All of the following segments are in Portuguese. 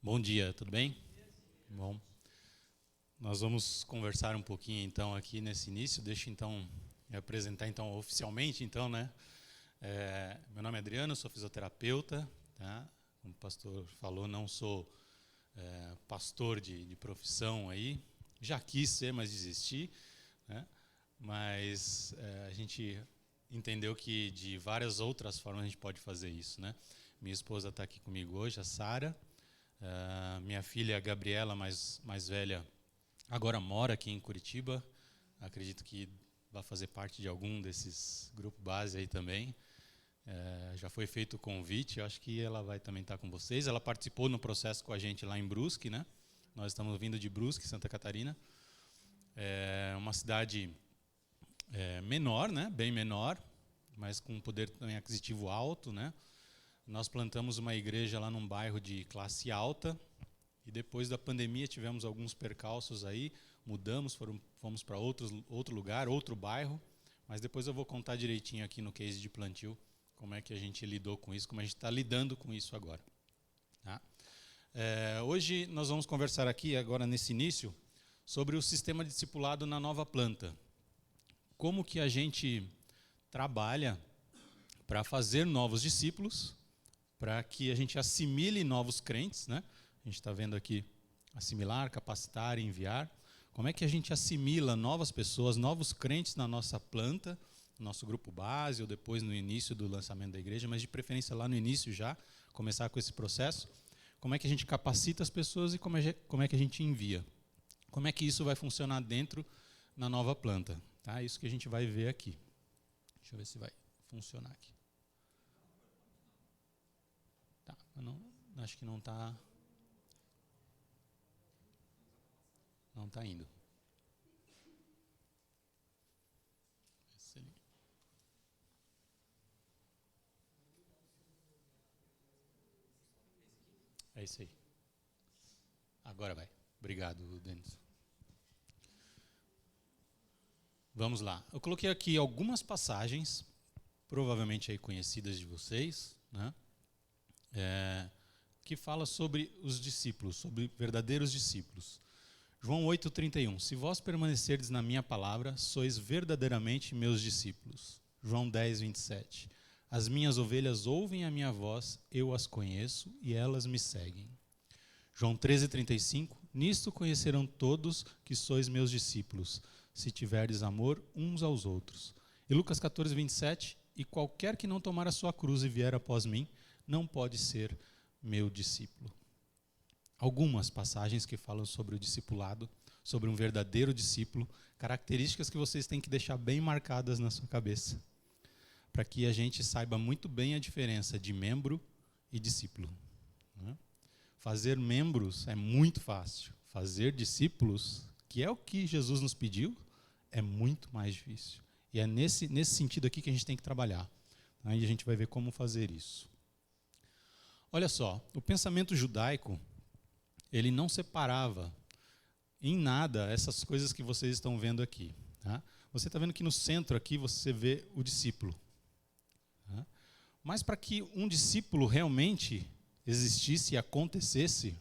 Bom dia, tudo bem? Bom, nós vamos conversar um pouquinho então aqui nesse início. Deixa então me apresentar então oficialmente então, né? Meu nome é Adriano, sou fisioterapeuta, tá? Como o pastor falou, não sou pastor de profissão aí. Já quis ser, mas desisti, né? Mas a gente entendeu que de várias outras formas a gente pode fazer isso, né? Minha esposa está aqui comigo hoje, a Sara. Minha filha, a Gabriela, mais velha, agora mora aqui em Curitiba. Acredito que vai fazer parte de algum desses grupos base aí também. Já foi feito o convite, eu acho que ela vai também estar com vocês. Ela participou no processo com a gente lá em Brusque, né? Nós estamos vindo de Brusque, Santa Catarina. É uma cidade menor, né? Bem menor, mas com um poder também aquisitivo alto, né? Nós plantamos uma igreja lá num bairro de classe alta e depois da pandemia tivemos alguns percalços aí, mudamos, fomos para outro lugar, outro bairro, mas depois eu vou contar direitinho aqui no case de plantio como é que a gente lidou com isso, como a gente está lidando com isso agora. Tá? Hoje nós vamos conversar aqui, agora nesse início, sobre o sistema de discipulado na nova planta. Como que a gente trabalha para fazer novos discípulos, para que a gente assimile novos crentes, né? A gente está vendo aqui assimilar, capacitar e enviar. Como é que a gente assimila novas pessoas, novos crentes na nossa planta, no nosso grupo base, ou depois no início do lançamento da igreja, mas de preferência lá no início já, começar com esse processo. Como é que a gente capacita as pessoas e como é que a gente envia? Como é que isso vai funcionar dentro na nova planta? Tá? Isso que a gente vai ver aqui. Deixa eu ver se vai funcionar aqui. Tá, não, acho que não está indo. É isso aí. Agora vai. Obrigado, Denis. Vamos lá. Eu coloquei aqui algumas passagens, provavelmente aí conhecidas de vocês, né? Que fala sobre os discípulos, sobre verdadeiros discípulos. João 8,31. Se vós permanecerdes na minha palavra, sois verdadeiramente meus discípulos. João 10,27. As minhas ovelhas ouvem a minha voz, eu as conheço e elas me seguem. João 13,35. Nisto conhecerão todos que sois meus discípulos, se tiverdes amor uns aos outros. E Lucas 14,27. E qualquer que não tomar a sua cruz e vier após mim, não pode ser meu discípulo. Algumas passagens que falam sobre o discipulado, sobre um verdadeiro discípulo, características que vocês têm que deixar bem marcadas na sua cabeça, para que a gente saiba muito bem a diferença de membro e discípulo. Né? Fazer membros é muito fácil. Fazer discípulos, que é o que Jesus nos pediu, é muito mais difícil. E é nesse sentido aqui que a gente tem que trabalhar. Aí a gente vai ver como fazer isso. Olha só, o pensamento judaico, ele não separava em nada essas coisas que vocês estão vendo aqui. Tá? Você está vendo que no centro aqui você vê o discípulo. Tá? Mas para que um discípulo realmente existisse e acontecesse,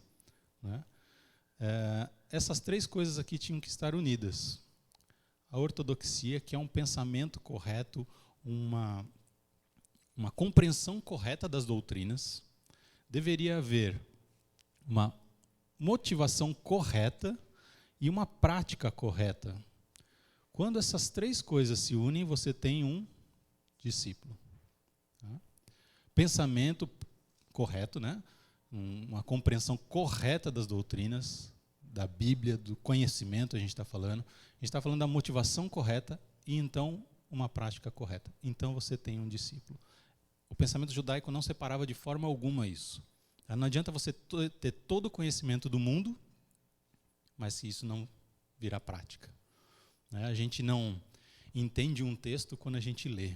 né, essas três coisas aqui tinham que estar unidas. A ortodoxia, que é um pensamento correto, uma compreensão correta das doutrinas. Deveria haver uma motivação correta e uma prática correta. Quando essas três coisas se unem, você tem um discípulo. Tá? Pensamento correto, né? Uma compreensão correta das doutrinas, da Bíblia, do conhecimento a gente está falando. A gente está falando da motivação correta e então uma prática correta. Então você tem um discípulo. O pensamento judaico não separava de forma alguma isso. Não adianta você ter todo o conhecimento do mundo, mas se isso não virar prática. A gente não entende um texto quando a gente lê,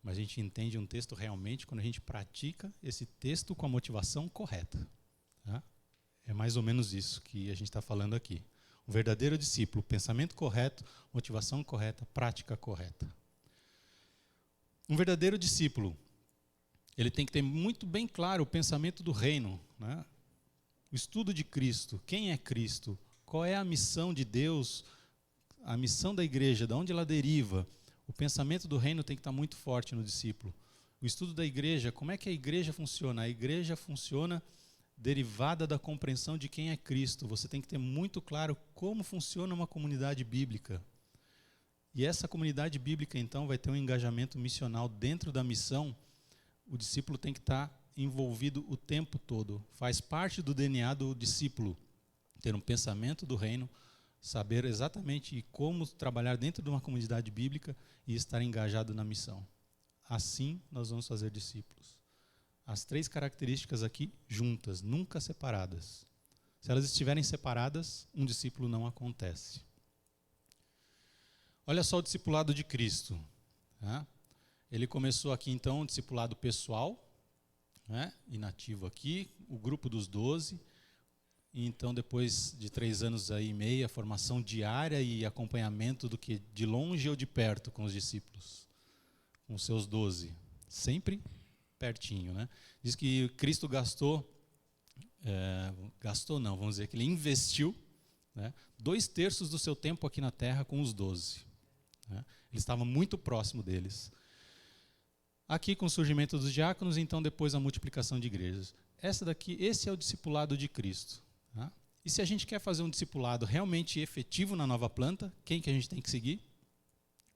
mas a gente entende um texto realmente quando a gente pratica esse texto com a motivação correta. É mais ou menos isso que a gente está falando aqui. Um verdadeiro discípulo, pensamento correto, motivação correta, prática correta. Um verdadeiro discípulo, ele tem que ter muito bem claro o pensamento do reino, né? O estudo de Cristo, quem é Cristo, qual é a missão de Deus, a missão da igreja, de onde ela deriva. O pensamento do reino tem que estar muito forte no discípulo. O estudo da igreja, como é que a igreja funciona? A igreja funciona derivada da compreensão de quem é Cristo. Você tem que ter muito claro como funciona uma comunidade bíblica. E essa comunidade bíblica, então, vai ter um engajamento missional dentro da missão. O discípulo tem que estar envolvido o tempo todo. Faz parte do DNA do discípulo ter um pensamento do reino, saber exatamente como trabalhar dentro de uma comunidade bíblica e estar engajado na missão. Assim nós vamos fazer discípulos. As 3 características aqui juntas, nunca separadas. Se elas estiverem separadas, um discípulo não acontece. Olha só o discipulado de Cristo. Né? Ele começou aqui então um discipulado pessoal, né? Inativo aqui, o grupo dos 12. E então depois de 3 anos aí e meio, a formação diária e acompanhamento do que de longe ou de perto com os discípulos, com os seus 12, sempre pertinho, né? Diz que Cristo vamos dizer que ele investiu, né, 2/3 do seu tempo aqui na terra com os 12. Né? Ele estava muito próximo deles. Aqui com o surgimento dos diáconos, então depois a multiplicação de igrejas. Esse é o discipulado de Cristo. Tá? E se a gente quer fazer um discipulado realmente efetivo na nova planta, quem que a gente tem que seguir?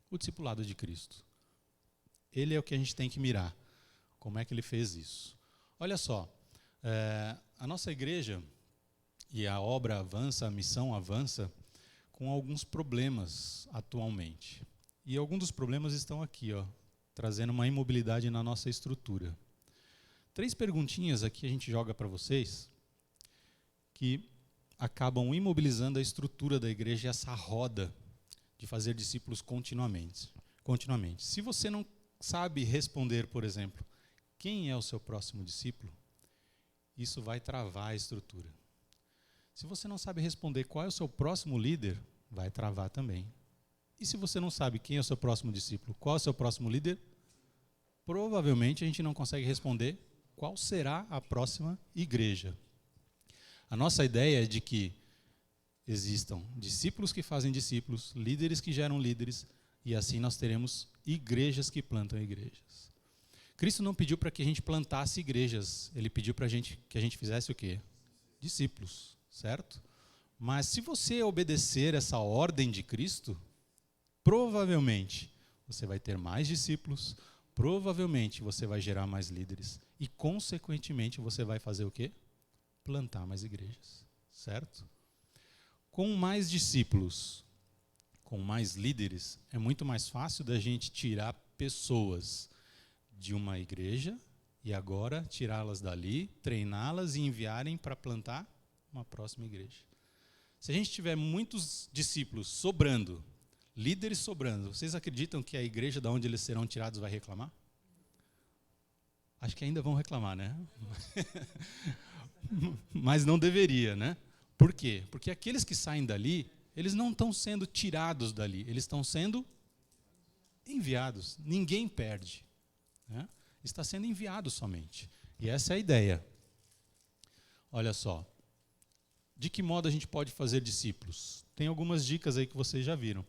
O discipulado de Cristo. Ele é o que a gente tem que mirar. Como é que ele fez isso? Olha só, a nossa igreja e a obra avança, a missão avança com alguns problemas atualmente. E alguns dos problemas estão aqui, ó, trazendo uma imobilidade na nossa estrutura. 3 perguntinhas aqui a gente joga para vocês que acabam imobilizando a estrutura da igreja e essa roda de fazer discípulos continuamente. Se você não sabe responder, por exemplo, quem é o seu próximo discípulo, isso vai travar a estrutura. Se você não sabe responder qual é o seu próximo líder, vai travar também. E se você não sabe quem é o seu próximo discípulo, qual é o seu próximo líder, provavelmente a gente não consegue responder qual será a próxima igreja. A nossa ideia é de que existam discípulos que fazem discípulos, líderes que geram líderes, e assim nós teremos igrejas que plantam igrejas. Cristo não pediu para que a gente plantasse igrejas, ele pediu para que a gente fizesse o quê? Discípulos, certo? Mas se você obedecer essa ordem de Cristo, provavelmente você vai ter mais discípulos, provavelmente você vai gerar mais líderes e, consequentemente, você vai fazer o quê? Plantar mais igrejas, certo? Com mais discípulos, com mais líderes, é muito mais fácil da gente tirar pessoas de uma igreja e agora tirá-las dali, treiná-las e enviarem para plantar uma próxima igreja. Se a gente tiver muitos discípulos sobrando, líderes sobrando, vocês acreditam que a igreja de onde eles serão tirados vai reclamar? Acho que ainda vão reclamar, né? Mas não deveria, né? Por quê? Porque aqueles que saem dali, eles não estão sendo tirados dali, eles estão sendo enviados. Ninguém perde, né? Está sendo enviado somente. E essa é a ideia. Olha só. De que modo a gente pode fazer discípulos? Tem algumas dicas aí que vocês já viram.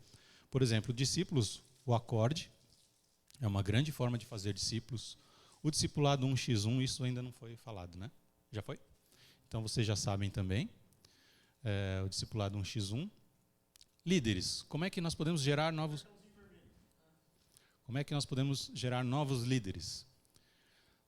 Por exemplo, discípulos, o acorde é uma grande forma de fazer discípulos. O discipulado 1x1, isso ainda não foi falado, né? Já foi? Então vocês já sabem também. O discipulado 1x1. Líderes, como é que nós podemos gerar novos... Como é que nós podemos gerar novos líderes?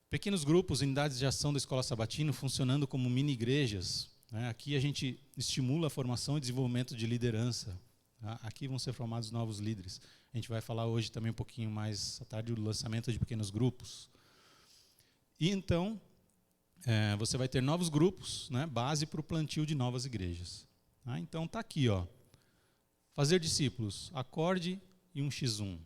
Pequenos grupos, unidades de ação da Escola Sabatina, funcionando como mini-igrejas. Né? Aqui a gente estimula a formação e desenvolvimento de liderança. Tá? Aqui vão ser formados novos líderes. A gente vai falar hoje também um pouquinho mais à tarde do lançamento de pequenos grupos. E então, você vai ter novos grupos, né? Base para o plantio de novas igrejas. Tá? Então está aqui, ó. Fazer discípulos, acorde e 1x1.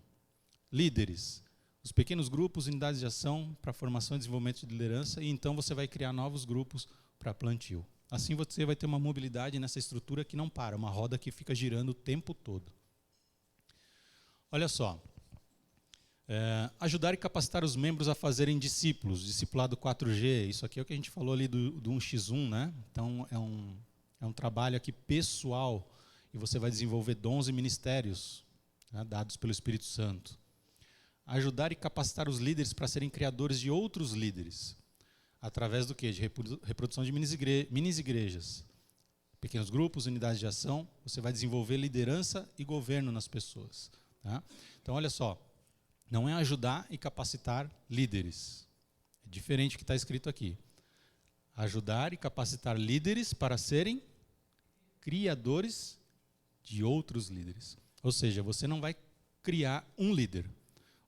Líderes, os pequenos grupos, unidades de ação para formação e desenvolvimento de liderança, e então você vai criar novos grupos para plantio. Assim você vai ter uma mobilidade nessa estrutura que não para, uma roda que fica girando o tempo todo. Olha só, Ajudar e capacitar os membros a fazerem discípulos, discipulado 4G, isso aqui é o que a gente falou ali do 1x1, né? Então é um trabalho aqui pessoal, e você vai desenvolver dons e ministérios, né, dados pelo Espírito Santo. Ajudar e capacitar os líderes para serem criadores de outros líderes, através do quê? De reprodução de minis igrejas, pequenos grupos, unidades de ação. Você vai desenvolver liderança e governo nas pessoas. Tá? Então, olha só, não é ajudar e capacitar líderes. É diferente do que está escrito aqui. Ajudar e capacitar líderes para serem criadores de outros líderes. Ou seja, você não vai criar um líder.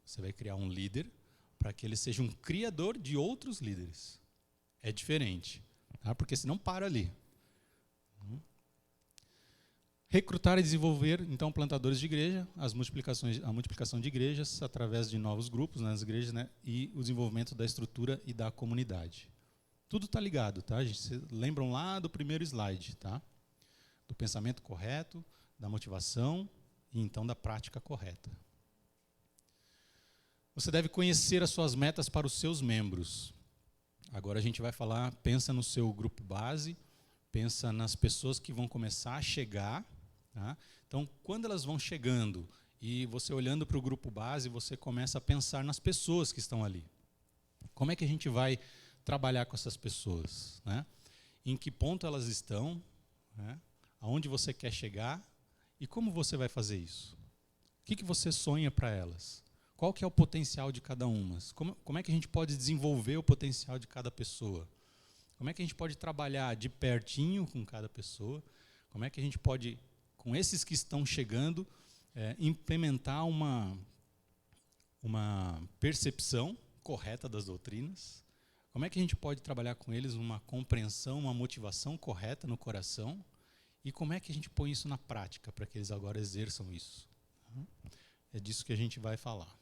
Você vai criar um líder para que ele seja um criador de outros líderes. É diferente, tá? Porque senão para ali. Recrutar e desenvolver, então, plantadores de igreja, a multiplicação de igrejas através de novos grupos nas igrejas, né, e o desenvolvimento da estrutura e da comunidade. Tudo está ligado, tá? A gente lembram lá do primeiro slide, tá? Do pensamento correto, da motivação e então da prática correta. Você deve conhecer as suas metas para os seus membros. Agora a gente vai falar, pensa no seu grupo base, pensa nas pessoas que vão começar a chegar. Tá? Então, quando elas vão chegando e você olhando para o grupo base, você começa a pensar nas pessoas que estão ali. Como é que a gente vai trabalhar com essas pessoas? Né? Em que ponto elas estão? Né? Aonde você quer chegar? E como você vai fazer isso? O que você sonha para elas? Qual que é o potencial de cada uma? Como é que a gente pode desenvolver o potencial de cada pessoa? Como é que a gente pode trabalhar de pertinho com cada pessoa? Como é que a gente pode, com esses que estão chegando, implementar uma percepção correta das doutrinas? Como é que a gente pode trabalhar com eles uma compreensão, uma motivação correta no coração? E como é que a gente põe isso na prática para que eles agora exerçam isso? É disso que a gente vai falar.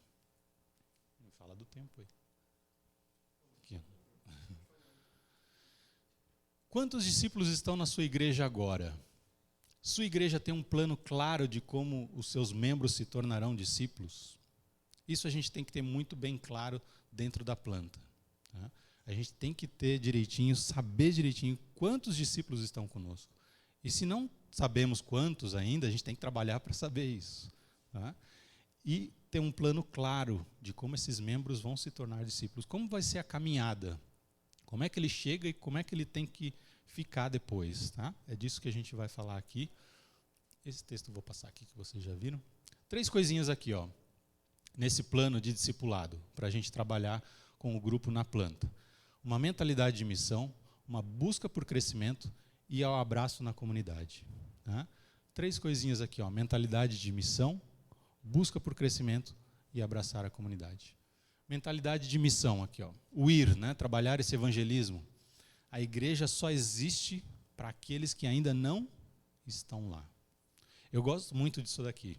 Fala do tempo aí. Aqui. Quantos discípulos estão na sua igreja agora? Sua igreja tem um plano claro de como os seus membros se tornarão discípulos? Isso a gente tem que ter muito bem claro dentro da planta. Tá? A gente tem que ter direitinho, saber direitinho quantos discípulos estão conosco. E se não sabemos quantos ainda, a gente tem que trabalhar para saber isso. Tá? E ter um plano claro de como esses membros vão se tornar discípulos. Como vai ser a caminhada? Como é que ele chega e como é que ele tem que ficar depois? Tá? É disso que a gente vai falar aqui. Esse texto eu vou passar aqui, que vocês já viram. 3 coisinhas aqui, ó, nesse plano de discipulado, para a gente trabalhar com o grupo na planta. Uma mentalidade de missão, uma busca por crescimento e ao abraço na comunidade. Tá? 3 coisinhas aqui, ó, mentalidade de missão, busca por crescimento e abraçar a comunidade. Mentalidade de missão aqui, ó. O ir, né? Trabalhar esse evangelismo. A igreja só existe para aqueles que ainda não estão lá. Eu gosto muito disso daqui.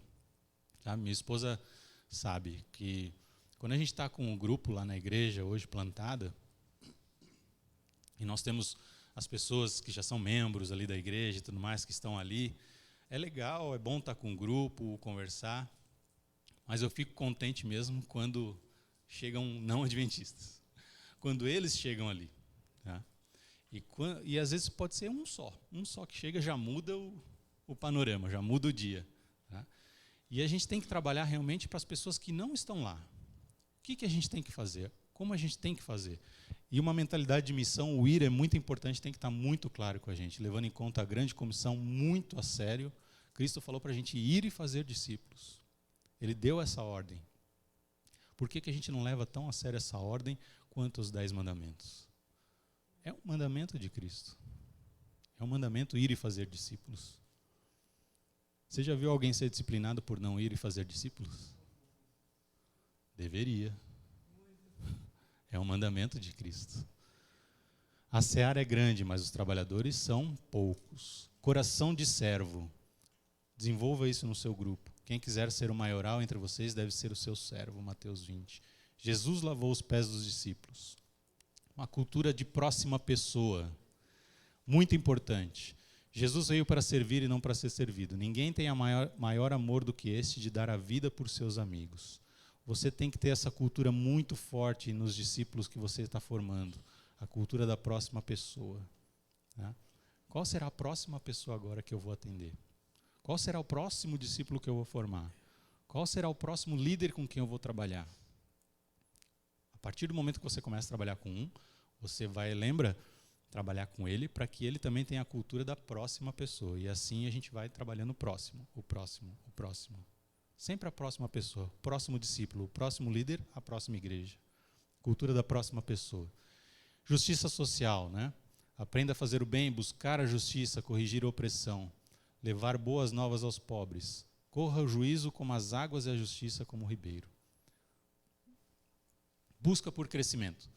Tá? Minha esposa sabe que quando a gente está com um grupo lá na igreja, hoje plantada, e nós temos as pessoas que já são membros ali da igreja e tudo mais, que estão ali, é legal, é bom estar com um grupo, conversar, mas eu fico contente mesmo quando chegam não adventistas. Quando eles chegam ali. Tá? E às vezes pode ser um só que chega já muda o panorama, já muda o dia. Tá? E a gente tem que trabalhar realmente para as pessoas que não estão lá. O que a gente tem que fazer? Como a gente tem que fazer? E uma mentalidade de missão, o ir é muito importante, tem que estar muito claro com a gente, levando em conta a grande comissão muito a sério. Cristo falou para a gente ir e fazer discípulos. Ele deu essa ordem. Por que a gente não leva tão a sério essa ordem quanto os 10 mandamentos? É um mandamento de Cristo. É um mandamento ir e fazer discípulos. Você já viu alguém ser disciplinado por não ir e fazer discípulos? Deveria. É um mandamento de Cristo. A seara é grande, mas os trabalhadores são poucos. Coração de servo. Desenvolva isso no seu grupo. Quem quiser ser o maioral entre vocês deve ser o seu servo, Mateus 20. Jesus lavou os pés dos discípulos. Uma cultura de próxima pessoa. Muito importante. Jesus veio para servir e não para ser servido. Ninguém tem maior amor do que este de dar a vida por seus amigos. você tem que ter essa cultura muito forte nos discípulos que você está formando, a cultura da próxima pessoa. Né? Qual será a próxima pessoa agora que eu vou atender? Qual será o próximo discípulo que eu vou formar? Qual será o próximo líder com quem eu vou trabalhar? A partir do momento que você começa a trabalhar com um, você vai, lembra, trabalhar com ele para que ele também tenha a cultura da próxima pessoa. E assim a gente vai trabalhando o próximo, o próximo, o próximo. Sempre a próxima pessoa, o próximo discípulo, o próximo líder, a próxima igreja. Cultura da próxima pessoa. Justiça social, né? Aprenda a fazer o bem, buscar a justiça, corrigir a opressão, levar boas novas aos pobres. Corra o juízo como as águas e a justiça como o ribeiro. Busca por crescimento.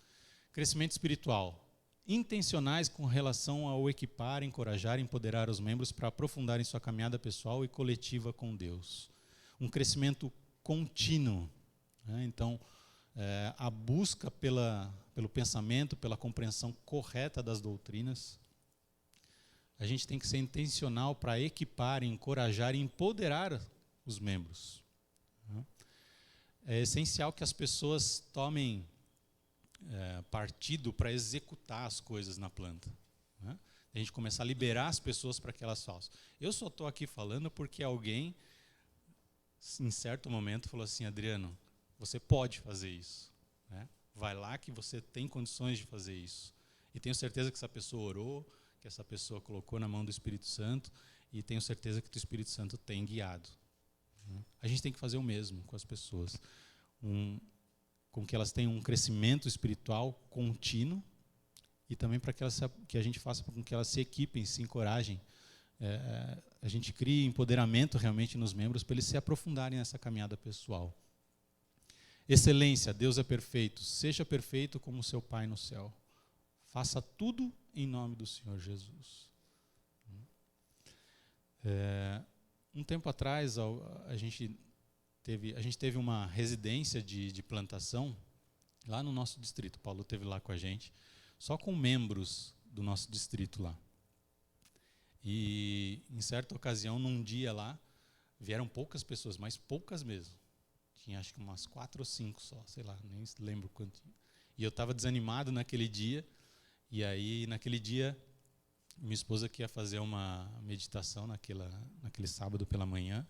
Crescimento espiritual. Intencionais com relação ao equipar, encorajar e empoderar os membros para aprofundarem sua caminhada pessoal e coletiva com Deus. Um crescimento contínuo. Né? Então, a busca pelo pensamento, pela compreensão correta das doutrinas. A gente tem que ser intencional para equipar, encorajar e empoderar os membros. É essencial que as pessoas tomem partido para executar as coisas na planta. Né? A gente começar a liberar as pessoas para que elas façam. Eu só estou aqui falando porque alguém, em certo momento, falou assim: Adriano, você pode fazer isso. Né? Vai lá que você tem condições de fazer isso. E tenho certeza que essa pessoa orou, que essa pessoa colocou na mão do Espírito Santo, e tenho certeza que o Espírito Santo tem guiado. Né? A gente tem que fazer o mesmo com as pessoas. Com que elas tenham um crescimento espiritual contínuo e também para que a gente faça com que elas se equipem, se encorajem. A gente crie empoderamento realmente nos membros para eles se aprofundarem nessa caminhada pessoal. Excelência, Deus é perfeito. Seja perfeito como seu Pai no céu. Faça tudo em nome do Senhor Jesus. Um tempo atrás, a gente teve uma residência de plantação lá no nosso distrito. O Paulo esteve lá com a gente, só com membros do nosso distrito lá. E, em certa ocasião, num dia lá, vieram poucas pessoas, mas poucas mesmo. Tinha acho que umas 4 ou 5 só, sei lá, nem lembro quanto. E eu estava desanimado naquele dia, e aí, naquele dia, minha esposa queria fazer uma meditação naquele sábado pela manhã,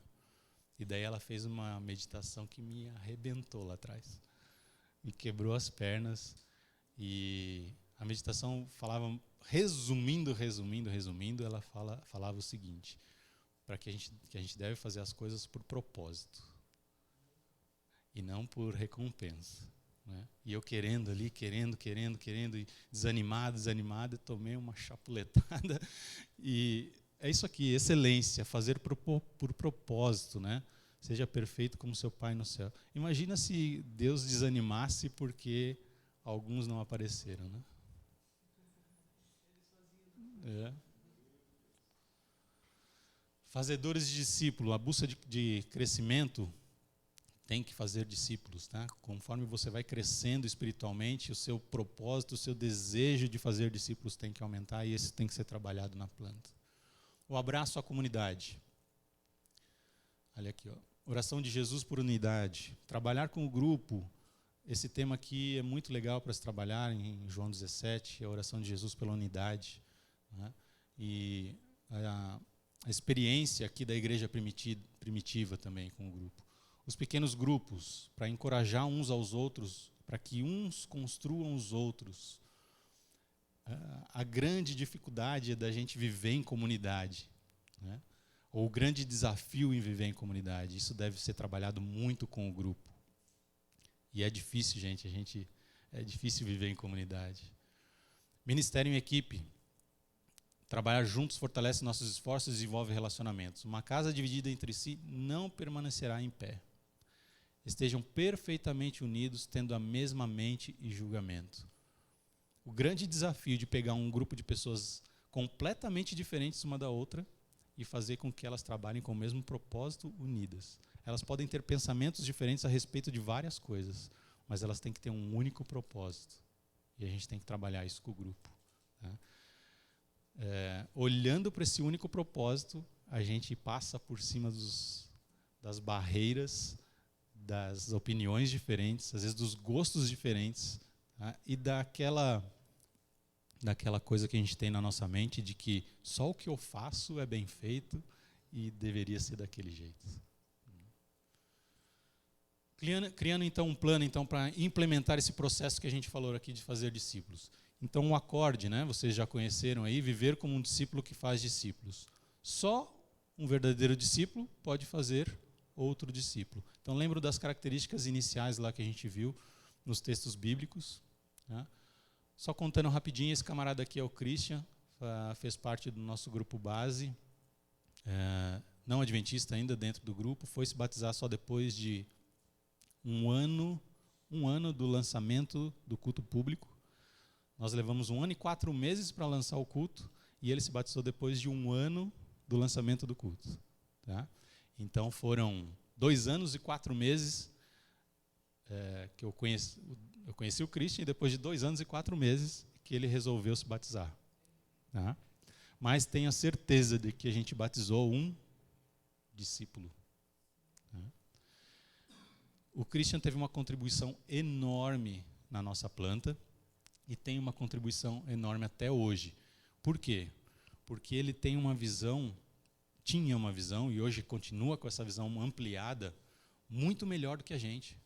e daí ela fez uma meditação que me arrebentou lá atrás. Me quebrou as pernas. E a meditação falava, resumindo, ela falava o seguinte: para que a gente deve fazer as coisas por propósito e não por recompensa. Né? E eu querendo, e desanimado, tomei uma chapuletada. E é isso aqui, excelência, fazer por propósito, né? Seja perfeito como seu Pai no céu. Imagina se Deus desanimasse porque alguns não apareceram, né? Fazedores de discípulo, a busca de crescimento tem que fazer discípulos, tá? Conforme você vai crescendo espiritualmente, o seu propósito, o seu desejo de fazer discípulos tem que aumentar, e esse tem que ser trabalhado na planta. O abraço à comunidade. Olha aqui, ó. Oração de Jesus por unidade. Trabalhar com o grupo. Esse tema aqui é muito legal para se trabalhar em João 17, a oração de Jesus pela unidade. Né? E a experiência aqui da igreja primitiva também com o grupo. Os pequenos grupos, para encorajar uns aos outros, para que uns construam os outros. A grande dificuldade é da gente viver em comunidade, né? Ou o grande desafio em viver em comunidade. Isso deve ser trabalhado muito com o grupo. E é difícil, gente. É difícil viver em comunidade. Ministério em equipe. Trabalhar juntos fortalece nossos esforços e desenvolve relacionamentos. Uma casa dividida entre si não permanecerá em pé. Estejam perfeitamente unidos, tendo a mesma mente e julgamento. O grande desafio de pegar um grupo de pessoas completamente diferentes uma da outra e fazer com que elas trabalhem com o mesmo propósito, unidas. Elas podem ter pensamentos diferentes a respeito de várias coisas, mas elas têm que ter um único propósito. E a gente tem que trabalhar isso com o grupo. Né? Olhando para esse único propósito, a gente passa por cima das barreiras das opiniões diferentes, às vezes dos gostos diferentes, tá? E daquela coisa que a gente tem na nossa mente de que só o que eu faço é bem feito e deveria ser daquele jeito. Criando então um plano então, para implementar esse processo que a gente falou aqui de fazer discípulos. Então o acorde, né, vocês já conheceram aí, viver como um discípulo que faz discípulos. Só um verdadeiro discípulo pode fazer outro discípulo. Então lembro das características iniciais lá que a gente viu nos textos bíblicos. Né? Só contando rapidinho, esse camarada aqui é o Christian, fez parte do nosso grupo base, não adventista ainda dentro do grupo, foi se batizar só depois de um ano do lançamento do culto público. Nós levamos 1 ano e 4 meses para lançar o culto e ele se batizou depois de 1 ano do lançamento do culto. Tá? Então foram 2 anos e 4 meses que eu conheci o Christian e depois de 2 anos e 4 meses que ele resolveu se batizar. Tá? Mas tenha certeza de que a gente batizou um discípulo. Tá? O Christian teve uma contribuição enorme na nossa planta e tem uma contribuição enorme até hoje. Por quê? Porque ele tem uma visão, tinha uma visão e hoje continua com essa visão ampliada, muito melhor do que a gente.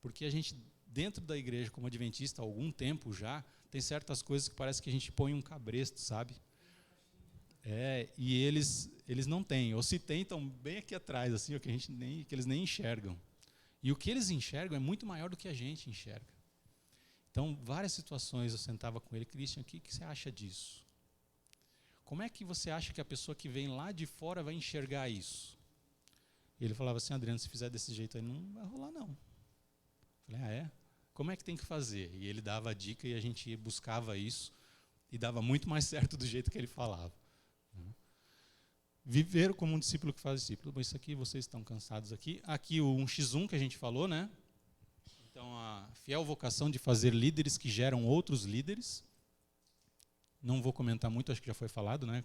Porque a gente, dentro da igreja como adventista, há algum tempo já, tem certas coisas que parece que a gente põe um cabresto, sabe? E eles não têm, ou se têm, estão bem aqui atrás, assim, que eles nem enxergam. E o que eles enxergam é muito maior do que a gente enxerga. Então, várias situações eu sentava com ele, Christian, o que você acha disso? Como é que você acha que a pessoa que vem lá de fora vai enxergar isso? E ele falava assim, Adriano, se fizer desse jeito aí, não vai rolar não. Eu falei, é? Como é que tem que fazer? E ele dava a dica e a gente buscava isso e dava muito mais certo do jeito que ele falava. Viver como um discípulo que faz discípulo. Bom, isso aqui, vocês estão cansados aqui. Aqui o 1x1 que a gente falou, né? Então, a fiel vocação de fazer líderes que geram outros líderes. Não vou comentar muito, acho que já foi falado, né?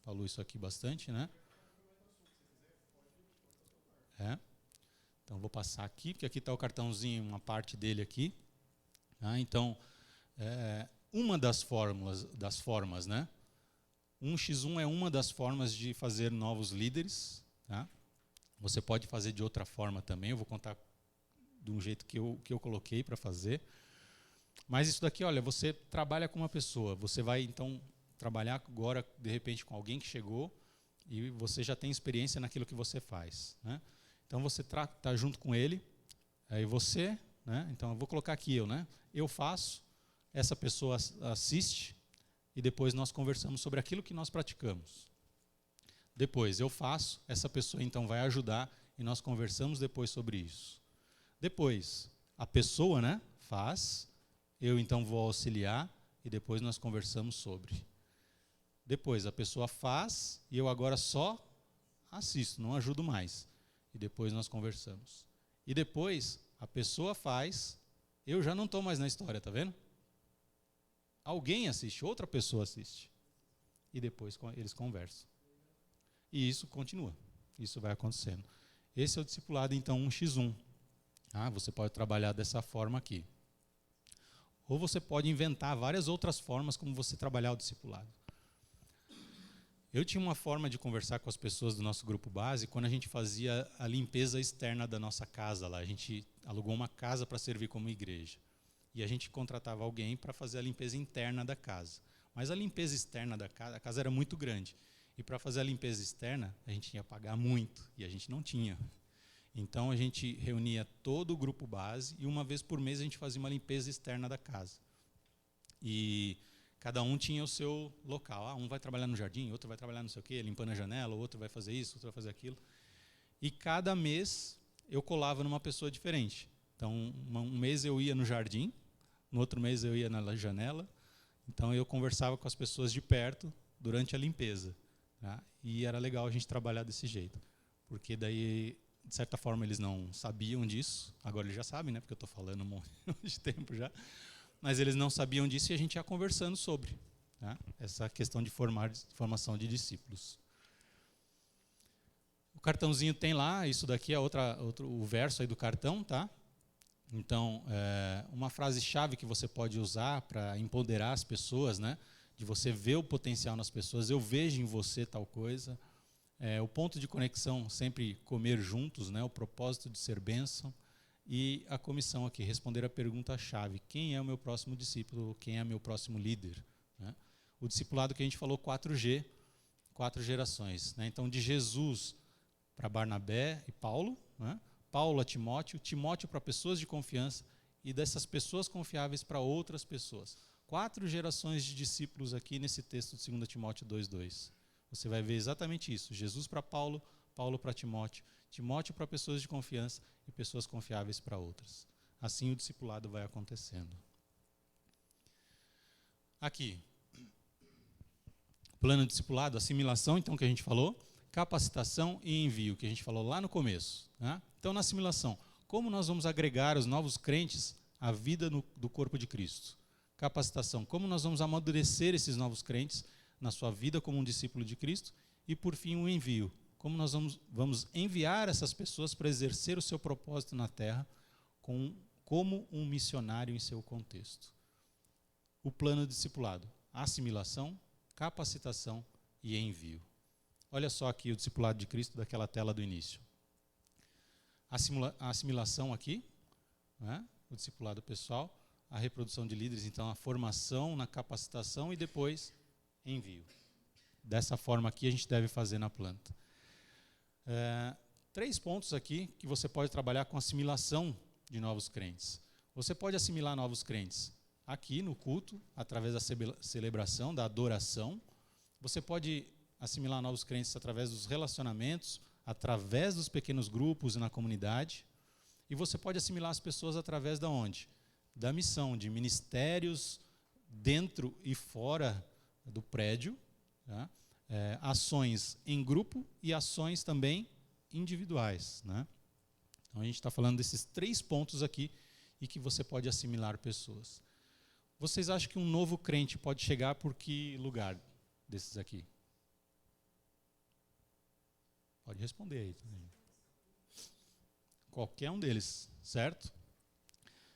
Falou isso aqui bastante, né? Então, vou passar aqui, porque aqui está o cartãozinho, uma parte dele aqui. Então, uma das formas, né? 1x1 é uma das formas de fazer novos líderes. Tá? Você pode fazer de outra forma também, eu vou contar de um jeito que eu coloquei para fazer. Mas isso daqui, olha, você trabalha com uma pessoa, você vai então trabalhar agora, de repente, com alguém que chegou e você já tem experiência naquilo que você faz. Né? Então você está junto com ele, aí você, né? Então eu vou colocar aqui eu faço, essa pessoa assiste e depois nós conversamos sobre aquilo que nós praticamos. Depois eu faço, essa pessoa então vai ajudar e nós conversamos depois sobre isso. Depois a pessoa, né, faz, eu então vou auxiliar e depois nós conversamos sobre. Depois a pessoa faz e eu agora só assisto, não ajudo mais. E depois nós conversamos. E depois a pessoa faz, eu já não estou mais na história, tá vendo? Alguém assiste, outra pessoa assiste. E depois eles conversam. E isso continua, isso vai acontecendo. Esse é o discipulado, então, 1x1. Você pode trabalhar dessa forma aqui. Ou você pode inventar várias outras formas como você trabalhar o discipulado. Eu tinha uma forma de conversar com as pessoas do nosso grupo base quando a gente fazia a limpeza externa da nossa casa lá. A gente alugou uma casa para servir como igreja. E a gente contratava alguém para fazer a limpeza interna da casa. Mas a limpeza externa da casa, a casa era muito grande. E para fazer a limpeza externa, a gente ia pagar muito. E a gente não tinha. Então a gente reunia todo o grupo base e uma vez por mês a gente fazia uma limpeza externa da casa. E cada um tinha o seu local. Um vai trabalhar no jardim, outro vai trabalhar não sei o quê, limpando a janela, outro vai fazer isso, outro vai fazer aquilo. E cada mês eu colava numa pessoa diferente. Então, um mês eu ia no jardim, no outro mês eu ia na janela. Então, eu conversava com as pessoas de perto durante a limpeza. Tá? E era legal a gente trabalhar desse jeito. Porque daí, de certa forma, eles não sabiam disso. Agora eles já sabem, né? Porque eu estou falando um monte de tempo já. Mas eles não sabiam disso e a gente ia conversando sobre, tá? Essa questão de formação de discípulos. O cartãozinho tem lá, isso daqui é o verso aí do cartão, tá? Então, uma frase-chave que você pode usar para empoderar as pessoas, né? De você ver o potencial nas pessoas, eu vejo em você tal coisa. O ponto de conexão, sempre comer juntos, né? O propósito de ser bênção. E a comissão aqui, responder a pergunta-chave. Quem é o meu próximo discípulo? Quem é meu próximo líder? Né? O discipulado que a gente falou, 4G, 4 gerações. Né? Então, de Jesus para Barnabé e Paulo, né? Paulo a Timóteo, Timóteo para pessoas de confiança e dessas pessoas confiáveis para outras pessoas. 4 gerações de discípulos aqui nesse texto de 2 Timóteo 2:2. Você vai ver exatamente isso. Jesus para Paulo, Paulo para Timóteo, Timóteo para pessoas de confiança e pessoas confiáveis para outras. Assim o discipulado vai acontecendo. Aqui, plano de discipulado, assimilação, então, que a gente falou, capacitação e envio, que a gente falou lá no começo. Né? Então, na assimilação, como nós vamos agregar os novos crentes à vida do corpo de Cristo? Capacitação, como nós vamos amadurecer esses novos crentes na sua vida como um discípulo de Cristo? E, por fim, o envio, como nós vamos enviar essas pessoas para exercer o seu propósito na terra como um missionário em seu contexto. O plano de discipulado, assimilação, capacitação e envio. Olha só aqui o discipulado de Cristo daquela tela do início. A assimilação aqui, né? O discipulado pessoal, a reprodução de líderes, então a formação na capacitação e depois envio. Dessa forma aqui a gente deve fazer na planta. 3 pontos aqui que você pode trabalhar com assimilação de novos crentes. Você pode assimilar novos crentes aqui no culto, através da celebração, da adoração. Você pode assimilar novos crentes através dos relacionamentos, através dos pequenos grupos e na comunidade. E você pode assimilar as pessoas através da onde? Da missão, de ministérios dentro e fora do prédio, tá? Ações em grupo e ações também individuais. Né? Então a gente está falando desses 3 pontos aqui e que você pode assimilar pessoas. Vocês acham que um novo crente pode chegar por que lugar desses aqui? Pode responder aí. Qualquer um deles, certo?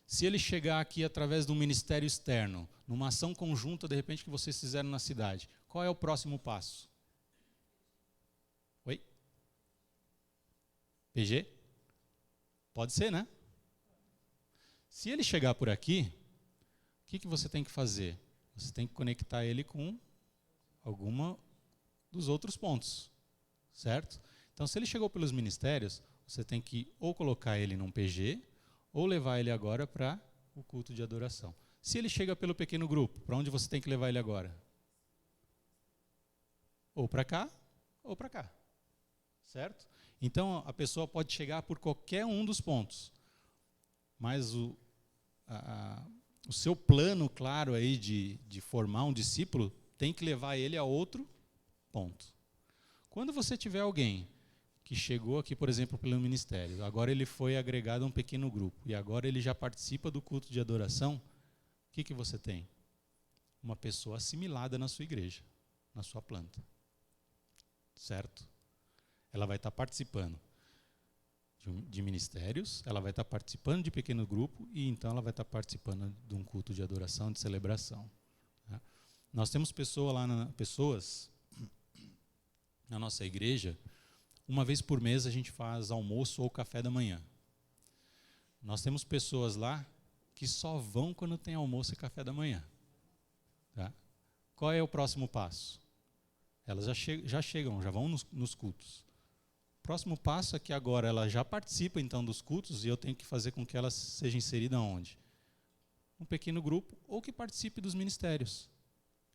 Se ele chegar aqui através de um ministério externo, numa ação conjunta, de repente, que vocês fizeram na cidade, qual é o próximo passo? Oi? PG? Pode ser, né? Se ele chegar por aqui, o que você tem que fazer? Você tem que conectar ele com alguma dos outros pontos, certo? Então, se ele chegou pelos ministérios, você tem que ou colocar ele num PG, ou levar ele agora para o culto de adoração. Se ele chega pelo pequeno grupo, para onde você tem que levar ele agora? Ou para cá, ou para cá. Certo? Então, a pessoa pode chegar por qualquer um dos pontos. Mas o seu plano claro aí de formar um discípulo tem que levar ele a outro ponto. Quando você tiver alguém que chegou aqui, por exemplo, pelo ministério, agora ele foi agregado a um pequeno grupo, e agora ele já participa do culto de adoração, o que você tem? Uma pessoa assimilada na sua igreja, na sua planta. Certo? Ela vai estar participando de ministérios, ela vai estar participando de pequeno grupo, e então ela vai estar participando de um culto de adoração, de celebração. Né? Nós temos pessoas na nossa igreja. Uma vez por mês a gente faz almoço ou café da manhã. Nós temos pessoas lá que só vão quando tem almoço e café da manhã. Tá? Qual é o próximo passo? Elas já chegam, já vão nos cultos. O próximo passo é que agora ela já participa então dos cultos e eu tenho que fazer com que ela seja inserida onde? Um pequeno grupo ou que participe dos ministérios,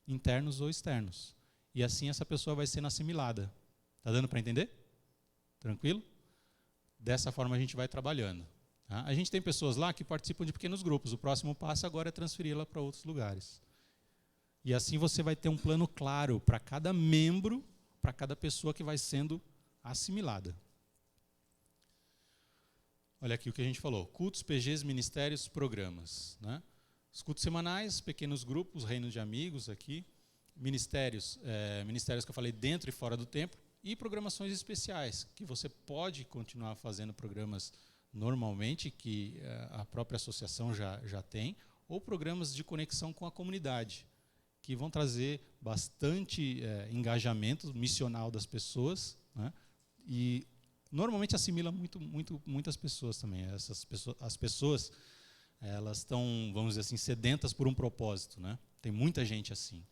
internos ou externos. E assim essa pessoa vai sendo assimilada. Está dando para entender? Tranquilo? Dessa forma a gente vai trabalhando. Tá? A gente tem pessoas lá que participam de pequenos grupos. O próximo passo agora é transferi-la para outros lugares. E assim você vai ter um plano claro para cada membro, para cada pessoa que vai sendo assimilada. Olha aqui o que a gente falou. Cultos, PGs, ministérios, programas. Né? Os cultos semanais, pequenos grupos, reino de amigos aqui. Ministérios que eu falei dentro e fora do templo. E programações especiais, que você pode continuar fazendo programas normalmente, que a própria associação já tem, ou programas de conexão com a comunidade, que vão trazer bastante engajamento missional das pessoas, né? E normalmente assimila muitas pessoas também. As pessoas, elas estão, vamos dizer assim, sedentas por um propósito, né? Tem muita gente assim.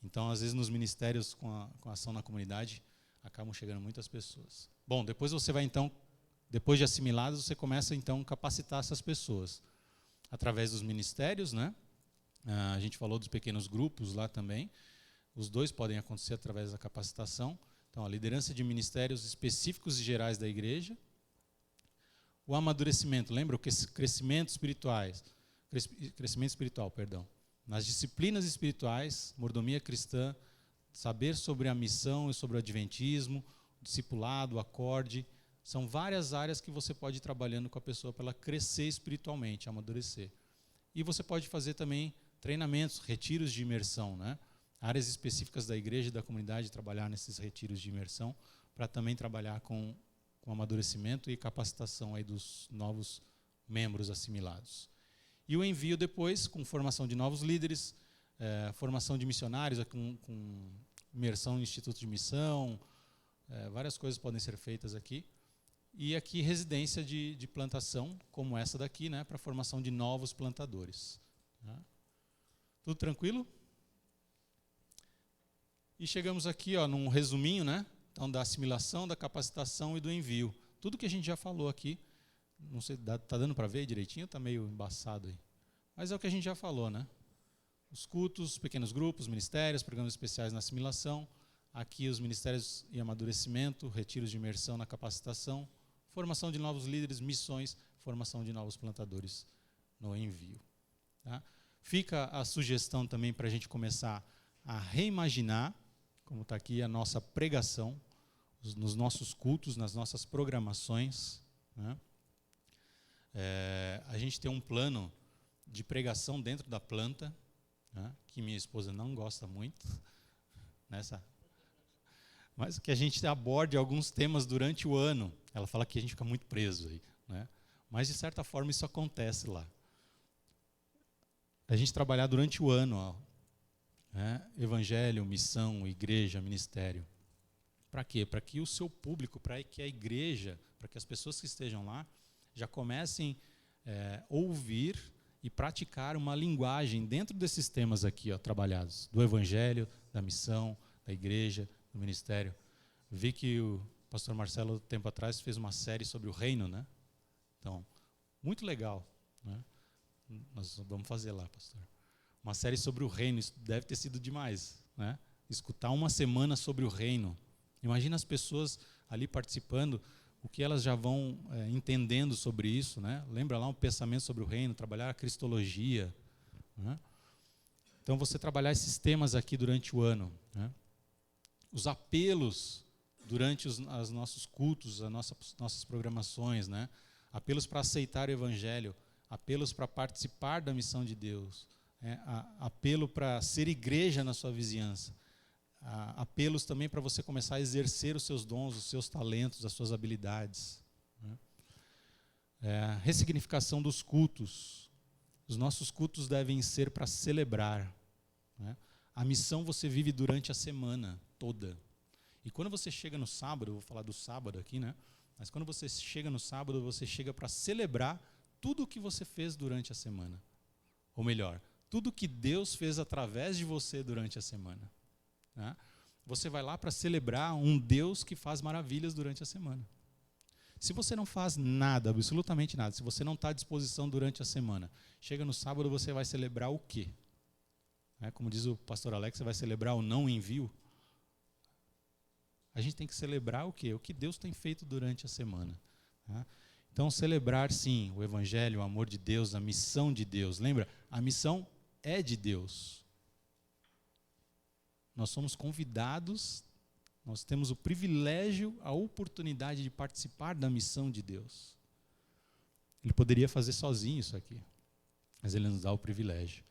Então, às vezes, nos ministérios com a ação na comunidade, acabam chegando muitas pessoas. Bom, depois você vai, então, depois de assimiladas, você começa, então, a capacitar essas pessoas. Através dos ministérios, né? A gente falou dos pequenos grupos lá também. Os dois podem acontecer através da capacitação. Então, a liderança de ministérios específicos e gerais da igreja. O amadurecimento, lembra? O crescimento espiritual, perdão. Nas disciplinas espirituais, mordomia cristã, saber sobre a missão e sobre o adventismo, o discipulado, o acorde. São várias áreas que você pode ir trabalhando com a pessoa para ela crescer espiritualmente, amadurecer. E você pode fazer também treinamentos, retiros de imersão, né? Áreas específicas da igreja e da comunidade, trabalhar nesses retiros de imersão, para também trabalhar com amadurecimento e capacitação aí dos novos membros assimilados. E o envio depois, com formação de novos líderes, formação de missionários, com imersão em instituto de missão, várias coisas podem ser feitas aqui. E aqui residência de plantação, como essa daqui, né, para a formação de novos plantadores. Tá? Tudo tranquilo? E chegamos aqui, ó, num resuminho, né, então, da assimilação, da capacitação e do envio. Tudo que a gente já falou aqui, não sei, está dando para ver direitinho? Está meio embaçado aí. Mas é o que a gente já falou, né? Os cultos, pequenos grupos, ministérios, programas especiais na assimilação. Aqui os ministérios e amadurecimento, retiros de imersão na capacitação, formação de novos líderes, missões, formação de novos plantadores no envio. Tá? Fica a sugestão também para a gente começar a reimaginar, como está aqui a nossa pregação, nos nossos cultos, nas nossas programações. Né? A gente tem um plano de pregação dentro da planta, né, que minha esposa não gosta muito, mas que a gente aborde alguns temas durante o ano. Ela fala que a gente fica muito preso aí, né? Mas de certa forma isso acontece lá. A gente trabalhar durante o ano, ó, né, evangelho, missão, igreja, ministério. Para quê? Para que o seu público, para que a igreja, para que as pessoas que estejam lá já comecem a ouvir e praticar uma linguagem dentro desses temas aqui, ó, trabalhados, do evangelho, da missão, da igreja, do ministério. Vi que o pastor Marcelo, tempo atrás, fez uma série sobre o reino, né? Então, muito legal, né? Nós vamos fazer lá, pastor. Uma série sobre o reino, isso deve ter sido demais, né? Escutar uma semana sobre o reino. Imagina as pessoas ali participando, o que elas já vão entendendo sobre isso, né? Lembra lá um pensamento sobre o reino, trabalhar a cristologia, né? Então, você trabalhar esses temas aqui durante o ano, né? Os apelos durante os nossos cultos, as nossas programações, né? Apelos para aceitar o evangelho, apelos para participar da missão de Deus, apelo para ser igreja na sua vizinhança, apelos também para você começar a exercer os seus dons, os seus talentos, as suas habilidades. Né? Ressignificação dos cultos. Os nossos cultos devem ser para celebrar. Né? A missão você vive durante a semana toda. E quando você chega no sábado, eu vou falar do sábado aqui, né? Mas quando você chega no sábado, você chega para celebrar tudo o que você fez durante a semana. Ou melhor, tudo que Deus fez através de você durante a semana. Né? Você vai lá para celebrar um Deus que faz maravilhas durante a semana. Se você não faz nada, absolutamente nada, se você não está à disposição durante a semana, chega no sábado, você vai celebrar o quê? Como diz o pastor Alex, você vai celebrar o não envio. A gente tem que celebrar o quê? O que Deus tem feito durante a semana. Tá? Então, celebrar, sim, o evangelho, o amor de Deus, a missão de Deus. Lembra? A missão é de Deus. Nós somos convidados, nós temos o privilégio, a oportunidade de participar da missão de Deus. Ele poderia fazer sozinho isso aqui, mas Ele nos dá o privilégio.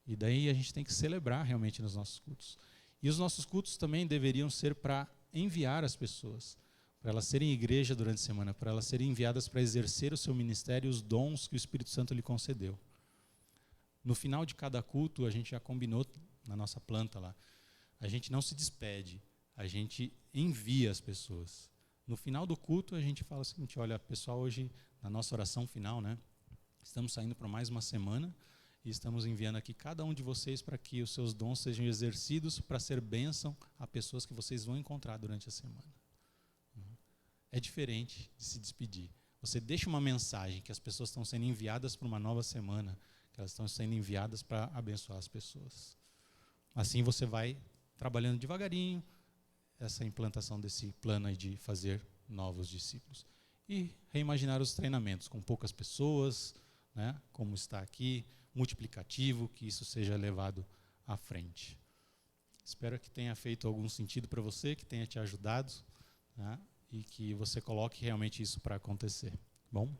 E daí a gente tem que celebrar realmente nos nossos cultos. E os nossos cultos também deveriam ser para enviar as pessoas, para elas serem igreja durante a semana, para elas serem enviadas para exercer o seu ministério e os dons que o Espírito Santo lhe concedeu. No final de cada culto, a gente já combinou na nossa planta lá, a gente não se despede, a gente envia as pessoas. No final do culto, a gente fala o seguinte: olha, pessoal, hoje, na nossa oração final, né, estamos saindo para mais uma semana e estamos enviando aqui cada um de vocês para que os seus dons sejam exercidos para ser bênção a pessoas que vocês vão encontrar durante a semana. É diferente de se despedir. Você deixa uma mensagem que as pessoas estão sendo enviadas para uma nova semana, que elas estão sendo enviadas para abençoar as pessoas. Assim você vai trabalhando devagarinho essa implantação desse plano aí de fazer novos discípulos. E reimaginar os treinamentos com poucas pessoas, né, como está aqui, multiplicativo, que isso seja levado à frente. Espero que tenha feito algum sentido para você, que tenha te ajudado, né, e que você coloque realmente isso para acontecer. Bom?